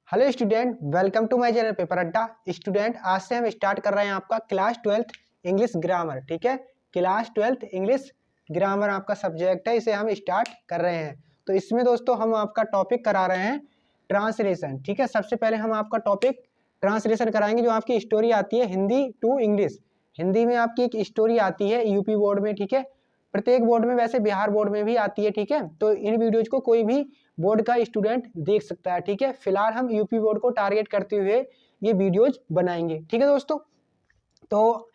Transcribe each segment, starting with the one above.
Hello student, welcome to my channel paper Adda. Student, आज से हम स्टार्ट कर रहे हैं आपका क्लास 12th इंग्लिश ग्रामर। ठीक है, क्लास 12th इंग्लिश ग्रामर आपका सब्जेक्ट है, इसे हम स्टार्ट कर रहे हैं। तो इसमें दोस्तों हम आपका टॉपिक करा रहे हैं ट्रांसलेशन। ठीक है, सबसे पहले हम आपका टॉपिक ट्रांसलेशन कराएंगे। जो आपकी स्टोरी आती है हिंदी टू इंग्लिश, हिंदी में आपकी एक स्टोरी आती है यूपी बोर्ड में। ठीक है, प्रत्येक बोर्ड में, वैसे बिहार बोर्ड में भी आती है। ठीक है, तो इन वीडियोज को कोई भी बोर्ड का स्टूडेंट देख सकता है। ठीक है, फिलहाल हम यूपी बोर्ड को टारगेट करते हुए ये वीडियोज बनाएंगे। ठीक है दोस्तों, तो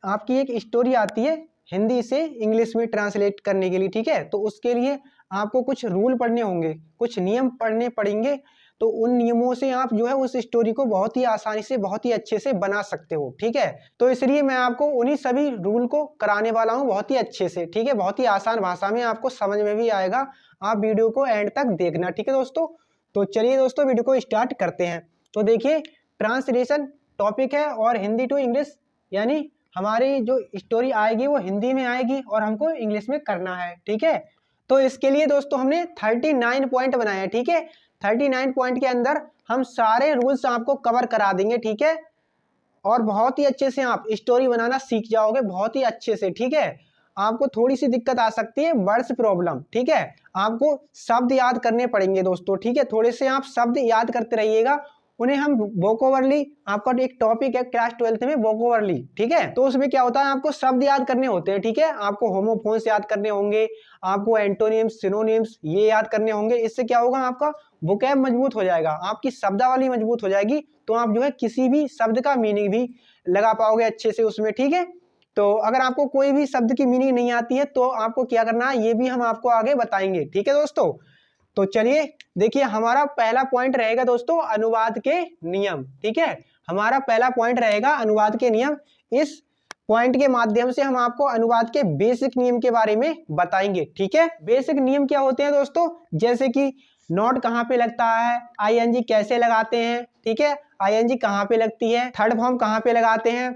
आपकी एक स्टोरी आती है हिंदी से इंग्लिश में ट्रांसलेट करने के लिए। ठीक है, तो उसके लिए आपको कुछ रूल पढ़ने होंगे, कुछ नियम पढ़ने पड़ेंगे। तो उन नियमों से आप जो है उस स्टोरी को बहुत ही आसानी से, बहुत ही अच्छे से बना सकते हो। ठीक है, तो इसलिए मैं आपको उन्हीं सभी रूल को कराने वाला हूँ बहुत ही अच्छे से। ठीक है, बहुत ही आसान भाषा में, आपको समझ में भी आएगा। आप वीडियो को एंड तक देखना। ठीक है दोस्तों, तो चलिए दोस्तों वीडियो को स्टार्ट करते हैं। तो देखिए, ट्रांसलेशन टॉपिक है और हिंदी टू इंग्लिश, यानी हमारी जो स्टोरी आएगी वो हिंदी में आएगी और हमको इंग्लिश में करना है। ठीक है, तो इसके लिए दोस्तों हमने 39 पॉइंट बनाए हैं। ठीक है, 39 पॉइंट के अंदर हम सारे रूल्स आपको कवर करा देंगे। ठीक है, और बहुत ही अच्छे से आप स्टोरी बनाना सीख जाओगे, बहुत ही अच्छे से। ठीक है, आपको थोड़ी सी दिक्कत आ सकती है, वर्ड्स प्रॉब्लम। ठीक है, आपको शब्द याद करने पड़ेंगे दोस्तों। ठीक है, थोड़े से आप शब्द याद करते रहिएगा, उन्हें हम वोकैबुलरी, आपका एक टॉपिक है क्लास 12th में वोकैबुलरी। ठीक है, तो उसमें क्या होता है, आपको शब्द याद करने होते हैं। ठीक है, आपको होमोफोन्स याद करने होंगे, आपको एंटोनिम्स, सिनोनिम्स ये याद करने होंगे। इससे क्या होगा, आपका वोकैब मजबूत हो जाएगा, आपकी शब्दावली मजबूत हो जाएगी। तो आप जो है किसी भी शब्द का मीनिंग भी लगा पाओगे अच्छे से उसमें। ठीक है, तो अगर आपको कोई भी शब्द की मीनिंग नहीं आती है तो आपको क्या करना है, ये भी हम आपको आगे बताएंगे। ठीक है दोस्तों, तो चलिए देखिए, हमारा पहला पॉइंट रहेगा दोस्तों अनुवाद के नियम। ठीक है, हमारा पहला पॉइंट रहेगा अनुवाद के नियम। इस पॉइंट के माध्यम से हम आपको अनुवाद के बेसिक नियम के बारे में बताएंगे। ठीक है, बेसिक नियम क्या होते हैं दोस्तों, जैसे कि नॉट कहाँ पे लगता है, आईएनजी कैसे लगाते हैं। ठीक है, आईएनजी कहाँ पे लगती है, थर्ड फॉर्म कहाँ पे लगाते हैं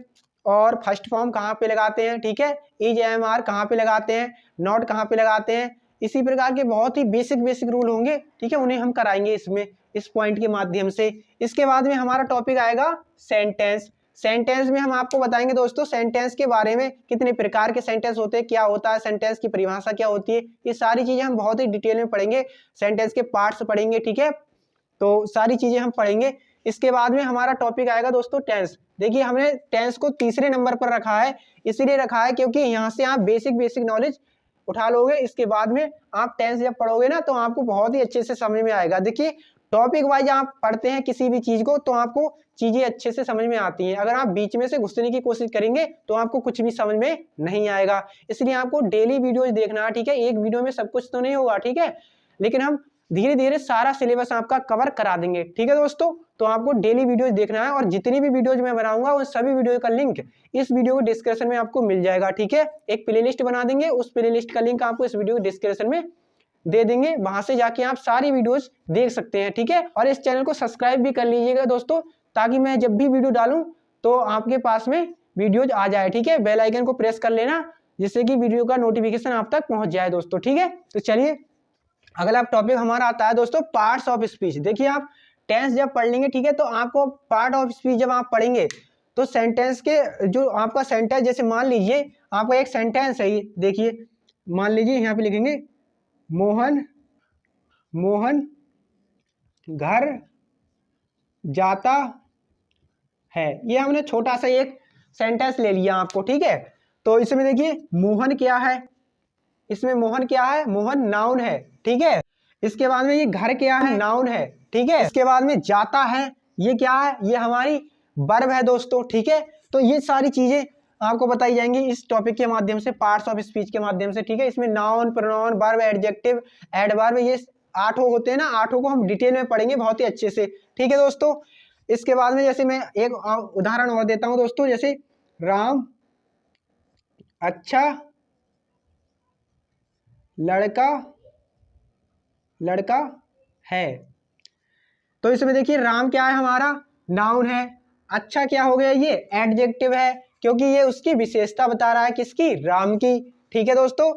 और फर्स्ट फॉर्म कहाँ पे लगाते हैं। ठीक है, इज एम आर कहाँ पे लगाते हैं, नॉट कहाँ पे लगाते हैं। इसी प्रकार के बहुत ही बेसिक रूल होंगे। ठीक है, उन्हें हम कराएंगे इसमें, इस पॉइंट के माध्यम से। इसके बाद में हमारा टॉपिक आएगा सेंटेंस। सेंटेंस में हम आपको बताएंगे दोस्तों सेंटेंस के बारे में, कितने प्रकार के सेंटेंस होते हैं, क्या होता है सेंटेंस की परिभाषा क्या होती है, ये सारी चीजें हम बहुत ही डिटेल में पढ़ेंगे। सेंटेंस के पार्ट्स पढ़ेंगे। ठीक है, तो सारी चीजें हम पढ़ेंगे। इसके बाद में हमारा टॉपिक आएगा दोस्तों टेंस। देखिए, हमने टेंस को तीसरे नंबर पर रखा है, इसलिए रखा है क्योंकि यहाँ से आप बेसिक नॉलेज उठा लोगे। इसके बाद में आप टेंस जब पढ़ोगे ना तो आपको बहुत ही अच्छे से समझ में आएगा। देखिए, टॉपिक वाइज आप पढ़ते हैं किसी भी चीज को तो आपको चीजें अच्छे से समझ में आती हैं। अगर आप बीच में से घुसने की कोशिश करेंगे तो आपको कुछ भी समझ में नहीं आएगा। इसलिए आपको डेली वीडियोज देखना है। ठीक है, एक वीडियो में सब कुछ तो नहीं होगा। ठीक है, लेकिन हम धीरे धीरे सारा सिलेबस आपका कवर करा देंगे। ठीक है दोस्तों, तो आपको डेली वीडियोज देखना है और जितनी भी वीडियोज मैं बनाऊंगा उन सभी वीडियो का लिंक इस वीडियो के डिस्क्रिप्शन में आपको मिल जाएगा। ठीक है, एक प्लेलिस्ट बना देंगे, उस प्लेलिस्ट का लिंक आपको इस वीडियो के डिस्क्रिप्शन में दे देंगे, वहां से जाके आप सारी वीडियोज देख सकते हैं। ठीक है, और इस चैनल को सब्सक्राइब भी कर लीजिएगा दोस्तों, ताकि मैं जब भी वीडियो डालूं तो आपके पास में वीडियोज आ जाए। ठीक है, बेल आइकन को प्रेस कर लेना, जिससे कि वीडियो का नोटिफिकेशन आप तक पहुंच जाए दोस्तों। ठीक है, तो चलिए अगला टॉपिक हमारा आता है दोस्तों पार्ट्स ऑफ स्पीच। देखिए, आप टेंस जब पढ़ लेंगे, ठीक है, तो आपको पार्ट ऑफ स्पीच जब आप पढ़ेंगे तो सेंटेंस के जो आपका सेंटेंस, जैसे मान लीजिए आपका एक सेंटेंस है, देखिए मान लीजिए यहाँ पे लिखेंगे मोहन मोहन घर जाता है। ये हमने छोटा सा एक सेंटेंस ले लिया आपको। ठीक है, तो इसमें देखिए मोहन क्या है, इसमें मोहन क्या है, मोहन नाउन है। ठीक है, इसके बाद में ये घर क्या है, नाउन है। ठीक है, इसके बाद में जाता है, ये क्या है, ये हमारी वर्ब है दोस्तों। ठीक है, तो ये सारी चीजें आपको बताई जाएंगी इस टॉपिक के माध्यम से, पार्ट्स ऑफ स्पीच के माध्यम से। ठीक है, इसमें noun, pronoun, verb, adjective, adverb, ये 8 होते हैं ना, 8 को हम डिटेल में पढ़ेंगे बहुत ही अच्छे से। ठीक है दोस्तों, इसके बाद में जैसे मैं एक उदाहरण और देता हूं दोस्तों, जैसे राम अच्छा लड़का लड़का है। तो इसमें देखिए राम क्या है, हमारा नाउन है। अच्छा क्या हो गया, ये एडजेक्टिव है, क्योंकि ये उसकी विशेषता बता रहा है, किसकी, राम की। ठीक है दोस्तों,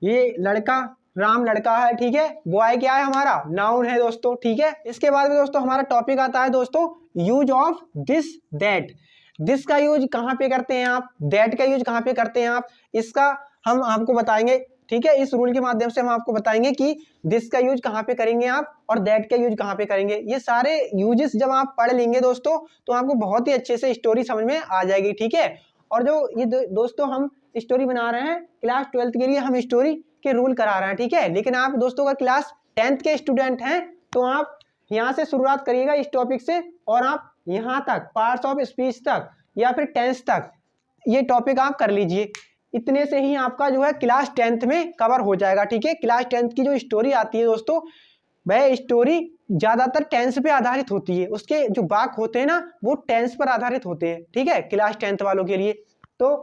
ये लड़का राम लड़का है, ठीक है। बॉय क्या है हमारा, नाउन है दोस्तों, ठीक है। इसके बाद में दोस्तों हमारा टॉपिक आता है दोस्तों use of this that. This का यूज कहाँ पे करते हैं आप, दैट का यूज कहाँ पे करते हैं आप, इसका हम आपको बताएंगे, ठीक है। इस रूल के माध्यम से हम आपको बताएंगे कि दिस का यूज कहाँ पे करेंगे आप और दैट का यूज कहाँ पे करेंगे। ये सारे यूजेस जब आप पढ़ लेंगे दोस्तों तो आपको बहुत ही अच्छे से स्टोरी समझ में आ जाएगी, ठीक है। और जो ये दोस्तों हम स्टोरी बना रहे हैं क्लास 12th के लिए, हम स्टोरी के रूल करा रहे हैं, ठीक है। लेकिन आप दोस्तों अगर क्लास 10th के स्टूडेंट हैं तो आप यहाँ से शुरुआत करिएगा इस टॉपिक से, और आप यहाँ तक पार्ट्स ऑफ स्पीच तक या फिर टेंस तक ये टॉपिक आप कर लीजिए। इतने से ही आपका जो है क्लास 10th में कवर हो जाएगा, ठीक है। क्लास 10th की जो स्टोरी आती है दोस्तों, वह स्टोरी ज्यादातर टेंस पे आधारित होती है, उसके जो वाक्य होते हैं ना वो टेंस पर आधारित होते हैं, ठीक है, क्लास 10th वालों के लिए। तो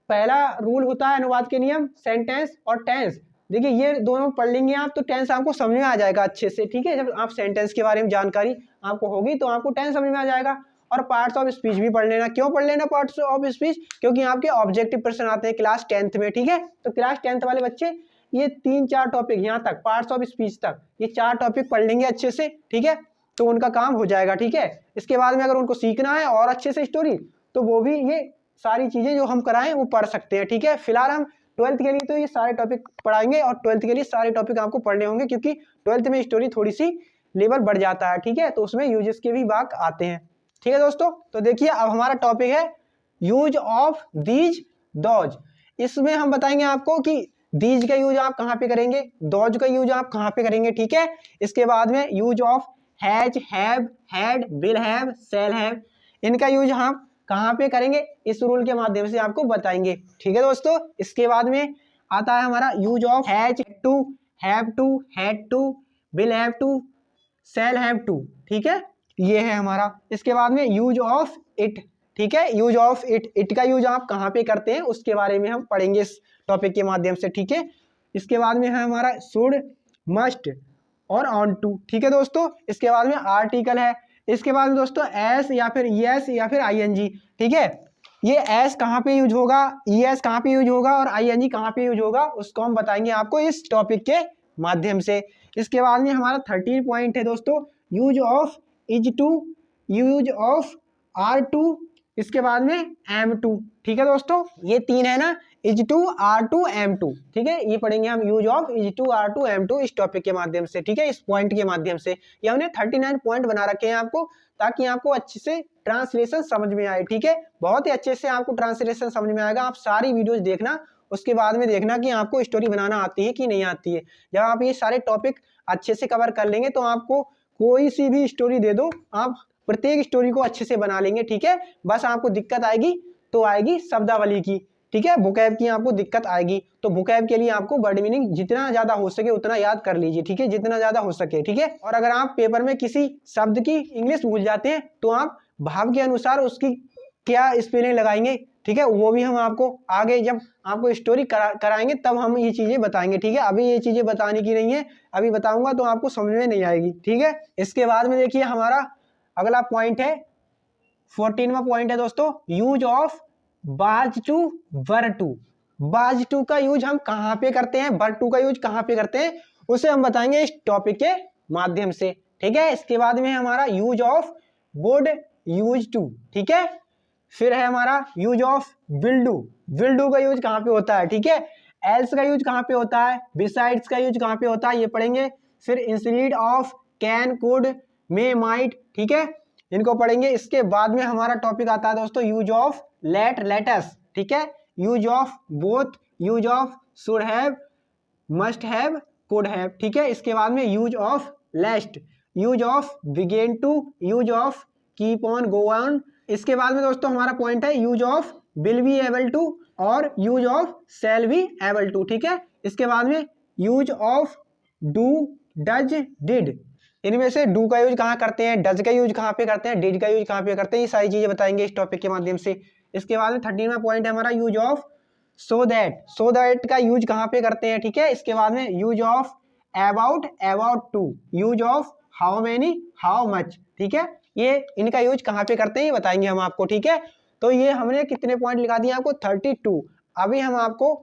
पहला रूल होता है अनुवाद के नियम, सेंटेंस और टेंस। देखिए ये दोनों पढ़ लेंगे आप तो टेंस आपको समझ में आ जाएगा अच्छे से, ठीक है। जब आप सेंटेंस के बारे में जानकारी आपको होगी तो आपको टेंस समझ में आ जाएगा। और पार्ट्स ऑफ स्पीच भी पढ़ लेना। क्यों पढ़ लेना पार्ट्स ऑफ स्पीच, क्योंकि आपके ऑब्जेक्टिव प्रश्न आते हैं क्लास 10th में, ठीक है। तो क्लास 10th वाले बच्चे ये 3-4 टॉपिक यहाँ तक पार्ट्स ऑफ स्पीच तक ये 4 टॉपिक पढ़ लेंगे अच्छे से, ठीक है, तो उनका काम हो जाएगा, ठीक है। इसके बाद में अगर उनको सीखना है और अच्छे से स्टोरी तो वो भी ये सारी चीजें जो हम कराएं वो पढ़ सकते हैं, ठीक है। फिलहाल हम 12th के लिए तो ये सारे टॉपिक पढ़ाएंगे और 12th के लिए सारे टॉपिक आपको पढ़ने होंगे, क्योंकि 12th में स्टोरी थोड़ी सी लेवल बढ़ जाता है, ठीक है, तो उसमें यूजेस के भी वाक्य आते हैं, ठीक है दोस्तों। तो देखिए अब हमारा टॉपिक है यूज ऑफ दीज दोज। इसमें हम बताएंगे आपको कि दीज का यूज आप कहाँ पे करेंगे, दोज का यूज आप कहाँ पे करेंगे, ठीक है। इसके बाद में use of has, have, had, will have, shall have, इनका यूज हम कहाँ पे करेंगे इस रूल के माध्यम से आपको बताएंगे, ठीक है दोस्तों। इसके बाद में आता है हमारा use of has to, have to, had to, will have to, shall have to, ठीक है, ये है हमारा। इसके बाद में यूज ऑफ इट, ठीक है, यूज ऑफ इट, इट का यूज आप कहाँ पे करते हैं उसके बारे में हम पढ़ेंगे इस टॉपिक के माध्यम से, ठीक है। इसके बाद में है हमारा शुड, मस्ट और ऑन टू, ठीक है दोस्तों। इसके बाद में आर्टिकल है। इसके बाद में दोस्तों एस या फिर यस या फिर आईएनजी, ठीक है। ये एस कहाँ पे यूज होगा, ईएस कहाँ पे यूज होगा और आईएनजी कहाँ पे यूज होगा उसको हम बताएंगे आपको इस टॉपिक के माध्यम से। इसके बाद में हमारा 13 पॉइंट है दोस्तों use of is to, use of are to, इसके बाद में एम टू, ठीक है दोस्तों। ये 3 है ना, is to, are to, am to, ठीक है, ये पढ़ेंगे हम use of is to, are to, am to इस टॉपिक के माध्यम से, ठीक है, इस पॉइंट के माध्यम से। ये हमने 39 पॉइंट बना रखे हैं आपको, ताकि आपको अच्छे से ट्रांसलेशन समझ में आए, ठीक है। बहुत ही अच्छे से आपको ट्रांसलेशन समझ में आएगा। आप सारी वीडियोज देखना, उसके बाद में देखना कि आपको स्टोरी बनाना आती है कि नहीं आती है। जब आप ये सारे टॉपिक अच्छे से कवर कर लेंगे तो आपको कोई सी भी स्टोरी दे दो, आप प्रत्येक स्टोरी को अच्छे से बना लेंगे, ठीक है। बस आपको दिक्कत आएगी तो आएगी शब्दावली की, ठीक है, वोकैब की आपको दिक्कत आएगी। तो वोकैब के लिए आपको वर्ड मीनिंग जितना ज्यादा हो सके उतना याद कर लीजिए, ठीक है, जितना ज्यादा हो सके, ठीक है। और अगर आप पेपर में किसी शब्द की इंग्लिश भूल जाते हैं तो आप भाव के अनुसार उसकी क्या स्पेलिंग लगाएंगे, ठीक है, वो भी हम आपको आगे जब आपको स्टोरी कराएंगे तब हम ये चीजें बताएंगे, ठीक है। अभी ये चीजें बताने की नहीं है, अभी बताऊंगा तो आपको समझ में नहीं आएगी, ठीक है। इसके बाद में देखिए हमारा अगला पॉइंट है 14वां पॉइंट है दोस्तों यूज ऑफ बाज टू, वर टू। बाज टू का यूज हम कहाँ पे करते हैं, वर टू का यूज कहाँ पे करते हैं उसे हम बताएंगे इस टॉपिक के माध्यम से, ठीक है। इसके बाद में हमारा use of would, use to, ठीक है। फिर है हमारा use of will do, will do का यूज कहाँ पे होता है, ठीक है। एल्स का यूज कहाँ पे होता है, बिसाइड्स का यूज कहाँ पे होता है ये पढ़ेंगे। फिर instead of, can, could, may, might, ठीक है, इनको पढ़ेंगे। इसके बाद में हमारा टॉपिक आता है दोस्तों यूज ऑफ लेट, लेटस, ठीक है, use of both, use of should have, must have, could have, ठीक है। इसके बाद में use of lest, use of begin to, use of keep on, go on. इसके बाद में दोस्तों हमारा पॉइंट है use of will be able to और use of shall be able to, ठीक है। इसके बाद में use of do, does, did, इनमें से डू का यूज कहाँ करते हैं, डज का यूज कहाँ पे करते हैं, डिड का यूज कहाँ पे करते हैं, ये सारी चीजें बताएंगे इस टॉपिक के माध्यम से। इसके बाद में 13वां पॉइंट है हमारा use of so that, so that का यूज कहाँ पे करते हैं, ठीक है। इसके बाद में use of about, about to, use of how many, how much, ठीक है, ये इनका यूज कहाँ पे करते हैं ये बताएंगे हम आपको, ठीक है। तो ये हमने कितने पॉइंट लिखा दिए आपको 32। अभी हम आपको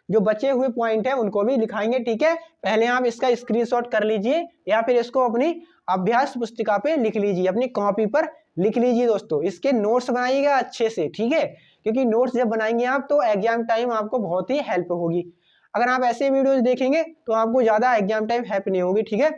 जो बचे हुए पॉइंट है उनको भी लिखाएंगे, ठीक है। पहले आप इसका स्क्रीनशॉट कर लीजिए या फिर इसको अपनी अभ्यास पुस्तिका पे लिख लीजिए, अपनी कॉपी पर लिख लीजिए दोस्तों। इसके नोट्स बनाइएगा अच्छे से, ठीक है, क्योंकि नोट्स जब बनाएंगे आप तो एग्जाम टाइम आपको बहुत ही हेल्प होगी। अगर आप ऐसे वीडियोज देखेंगे तो आपको ज़्यादा एग्जाम टाइम हेल्प नहीं होगी, ठीक है।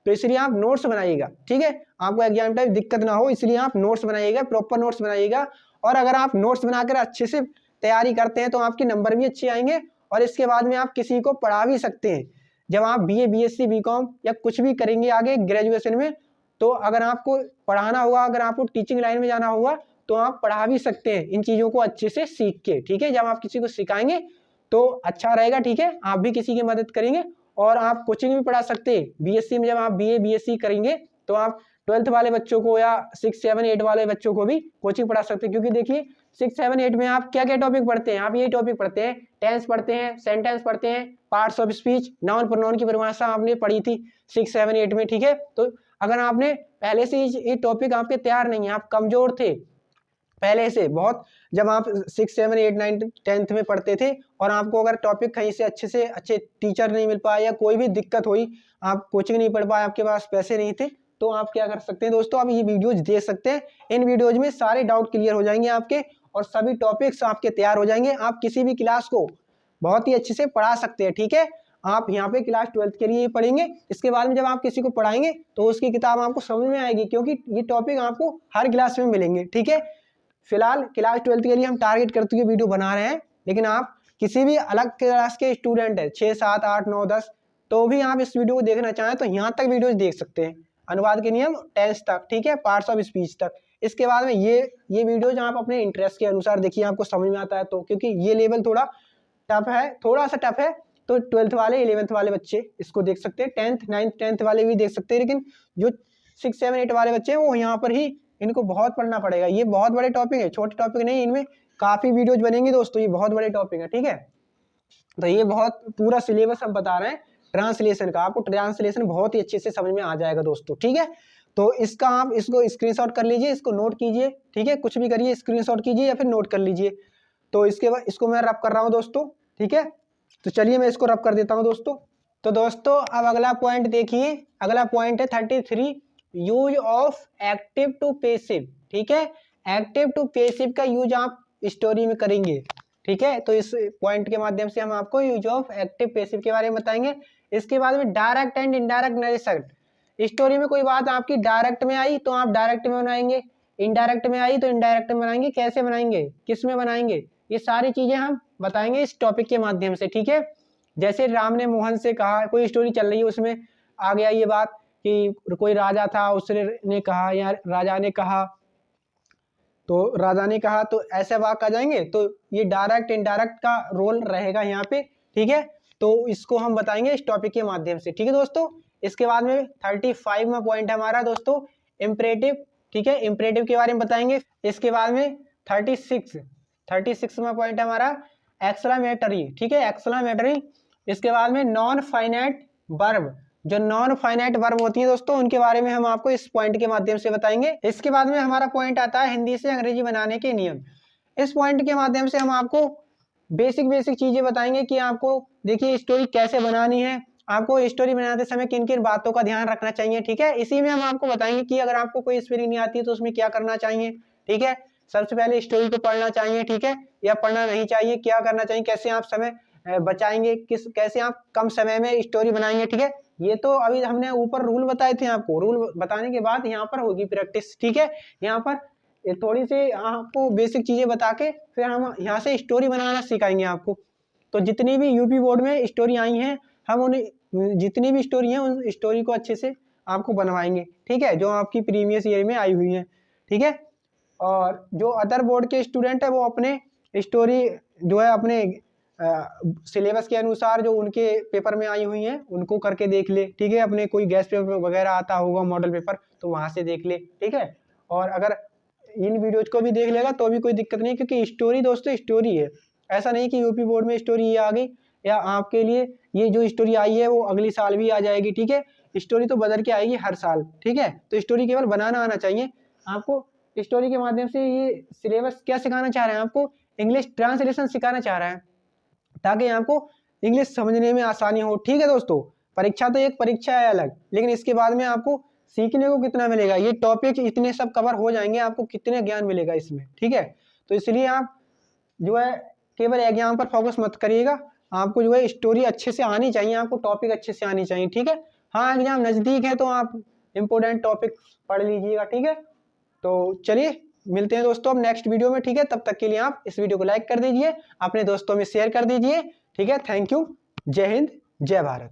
तो इसलिए आप नोट्स बनाइएगा, ठीक है, आपको एग्जाम टाइम दिक्कत ना हो इसलिए आप नोट्स बनाइएगा, प्रॉपर नोट्स बनाइएगा। और अगर आप नोट्स बनाकर अच्छे से तैयारी करते हैं तो आपके नंबर भी अच्छे आएंगे और इसके बाद में आप किसी को पढ़ा भी सकते हैं। जब आप BA BSc BCom या कुछ भी करेंगे आगे ग्रेजुएशन में, तो अगर आपको पढ़ाना होगा, अगर आपको टीचिंग लाइन में जाना होगा तो आप पढ़ा भी सकते हैं इन चीज़ों को अच्छे से सीख के, ठीक है। जब आप किसी को सिखाएंगे तो अच्छा रहेगा, ठीक है, आप भी किसी की मदद करेंगे और आप कोचिंग भी पढ़ा सकते हैं। BSc में जब आप BA BSc करेंगे तो आप 12th वाले बच्चों को या 6 7 8 वाले बच्चों को भी कोचिंग पढ़ा सकते हैं, क्योंकि देखिए 6 7 8 में आप क्या क्या टॉपिक पढ़ते हैं, आप यही टॉपिक पढ़ते हैं, टेंस पढ़ते हैं, सेंटेंस पढ़ते हैं, parts of speech, noun pronoun की परिभाषा आपने पढ़ी थी 6 7 8 में, ठीक है। तो अगर आपने पहले से ये टॉपिक आपके तैयार नहीं है, आप कमजोर थे पहले से बहुत, जब आप 6 7 8 9 10th में पढ़ते थे और आपको अगर टॉपिक कहीं से अच्छे टीचर नहीं मिल पाए या कोई भी दिक्कत हुई, आप कोचिंग नहीं पढ़ पाए, आपके पास पैसे नहीं थे, तो आप क्या कर सकते हैं दोस्तों, आप ये वीडियोज देख सकते हैं। इन वीडियोज में सारे डाउट क्लियर हो जाएंगे आपके और सभी टॉपिक्स आपके तैयार हो जाएंगे। आप किसी भी क्लास को बहुत ही अच्छे से पढ़ा सकते हैं, ठीक है। आप यहाँ पे क्लास 12th के लिए पढ़ेंगे, इसके बाद में जब आप किसी को पढ़ाएंगे तो उसकी किताब आपको समझ में आएगी, क्योंकि ये टॉपिक आपको हर क्लास में मिलेंगे, ठीक है। फिलहाल क्लास 12th के लिए हम टारगेट करते हुए वीडियो बना रहे हैं, लेकिन आप किसी भी अलग क्लास के स्टूडेंट है 6 7 8 9 10, तो भी आप इस वीडियो को देखना चाहें तो यहाँ तक वीडियोज देख सकते हैं, अनुवाद के नियम टेंस तक, ठीक है, पार्ट्स ऑफ स्पीच तक। इसके बाद में ये वीडियोज आप अपने इंटरेस्ट के अनुसार देखिए, आपको समझ में आता है तो, क्योंकि ये लेवल थोड़ा टफ है, थोड़ा सा टफ है, तो 12th वाले 11th वाले बच्चे इसको देख सकते हैं, 10th 9th 10th वाले भी देख सकते हैं, लेकिन जो 6 7 8 वाले बच्चे हैं वो यहाँ पर ही इनको बहुत पढ़ना पड़ेगा। ये बहुत बड़े टॉपिक है, छोटे टॉपिक नहीं, इनमें काफी वीडियोज बनेंगी दोस्तों, ये बहुत बड़े टॉपिक है, ठीक है। तो ये बहुत पूरा सिलेबस हम बता रहे हैं ट्रांसलेशन का, आपको ट्रांसलेशन बहुत ही अच्छे से समझ में आ जाएगा दोस्तों, ठीक है। तो इसका आप इसको स्क्रीनशॉट कर लीजिए, इसको नोट कीजिए, ठीक है, कुछ भी करिए, स्क्रीनशॉट कीजिए या फिर नोट कर लीजिए। तो इसके बाद इसको मैं रब कर रहा हूँ दोस्तों, ठीक है। तो चलिए मैं इसको रब कर देता हूँ दोस्तों। तो दोस्तों अब अगला पॉइंट देखिए, अगला पॉइंट है 33, use of active to passive, ठीक है। एक्टिव टू पेसिव का यूज आप स्टोरी में करेंगे, ठीक है। तो इस पॉइंट के माध्यम से हम आपको यूज ऑफ एक्टिव पेसिव के बारे में बताएंगे। इसके बाद में direct and indirect narration, story में कोई बात आपकी डायरेक्ट में आई तो आप डायरेक्ट में बनाएंगे, इनडायरेक्ट में आई तो इनडायरेक्ट में बनाएंगे, कैसे बनाएंगे, किस में बनाएंगे, ये सारी चीजें हम बताएंगे इस टॉपिक के माध्यम से, ठीक है। जैसे राम ने मोहन से कहा, कोई स्टोरी चल रही है उसमें आ गया ये बात कि कोई राजा था, उसने कहा या राजा ने कहा, तो राजा ने कहा, तो ऐसे वाक्य आ जाएंगे, तो ये डायरेक्ट इनडायरेक्ट का रोल रहेगा यहाँ पे, ठीक है। तो इसको हम बताएंगे इस टॉपिक के माध्यम से, ठीक है दोस्तों। इसके बाद में 35 में पॉइंट है हमारा दोस्तों इम्परेटिव, ठीक है, इम्परेटिव के बारे में बताएंगे। इसके बाद में 36 में पॉइंट है हमारा एक्सक्लेमेटरी, ठीक है, एक्सक्लेमेटरी। इसके बाद में नॉन फाइनाइट वर्ब, जो नॉन फाइनाइट वर्ब होती है दोस्तों उनके बारे में हम आपको इस पॉइंट के माध्यम से बताएंगे। इसके बाद में हमारा पॉइंट आता है हिंदी से अंग्रेजी बनाने के नियम। इस पॉइंट के माध्यम से हम आपको बेसिक चीजें बताएंगे कि आपको देखिए स्टोरी कैसे बनानी है, आपको स्टोरी बनाते समय किन किन बातों का ध्यान रखना चाहिए, ठीक है। इसी में हम आपको बताएंगे कि अगर आपको कोई स्पेलिंग नहीं आती है तो उसमें क्या करना चाहिए, ठीक है। सबसे पहले स्टोरी को पढ़ना चाहिए, ठीक है, या पढ़ना नहीं चाहिए, क्या करना चाहिए, कैसे आप समय बचाएंगे, कैसे आप कम समय में स्टोरी बनाएंगे, ठीक है। ये तो अभी हमने ऊपर रूल बताए थे, आपको रूल बताने के बाद यहाँ पर होगी प्रैक्टिस, ठीक है। यहाँ पर थोड़ी सी आपको बेसिक चीजें बता के फिर हम यहाँ से स्टोरी बनाना सिखाएंगे आपको। तो जितनी भी यूपी बोर्ड में स्टोरी आई हैं, हम उन्हें जितनी भी स्टोरी हैं उन स्टोरी को अच्छे से आपको बनवाएंगे, ठीक है, जो आपकी प्रीवियस ईयर में आई हुई है, ठीक है। और जो अदर बोर्ड के स्टूडेंट है वो अपने स्टोरी जो है अपने सिलेबस के अनुसार जो उनके पेपर में आई हुई हैं उनको करके देख ले, ठीक है। अपने कोई गेस्ट पेपर वगैरह आता होगा मॉडल पेपर तो वहां से देख ले, ठीक है। और अगर इन वीडियोज को भी देख लेगा तो भी कोई दिक्कत नहीं, क्योंकि स्टोरी दोस्तों स्टोरी है, ऐसा नहीं कि यूपी बोर्ड में स्टोरी ये आ गई या आपके लिए ये जो स्टोरी आई है वो अगली साल भी आ जाएगी, ठीक है। स्टोरी तो बदल के आएगी हर साल, ठीक है। तो स्टोरी केवल बनाना आना चाहिए आपको। स्टोरी के माध्यम से ये सिलेबस क्या सिखाना चाह रहे हैं, आपको इंग्लिश ट्रांसलेशन सिखाना चाह रहा है, ताकि आपको इंग्लिश समझने में आसानी हो। ठीक है दोस्तों, परीक्षा तो एक परीक्षा है अलग, लेकिन इसके बाद में आपको सीखने को कितना मिलेगा, ये टॉपिक इतने सब कवर हो जाएंगे, आपको कितने ज्ञान मिलेगा इसमें। ठीक है, तो इसलिए आप जो है केवल एग्जाम पर फोकस मत करिएगा, आपको जो है स्टोरी अच्छे से आनी चाहिए, आपको टॉपिक अच्छे से आनी चाहिए। ठीक है, हाँ एग्जाम नज़दीक है तो आप इम्पोर्टेंट टॉपिक पढ़ लीजिएगा। ठीक है, तो चलिए मिलते हैं दोस्तों अब नेक्स्ट वीडियो में। ठीक है, तब तक के लिए आप इस वीडियो को लाइक कर दीजिए, अपने दोस्तों में शेयर कर दीजिए। ठीक है, थैंक यू, जय हिंद, जय भारत।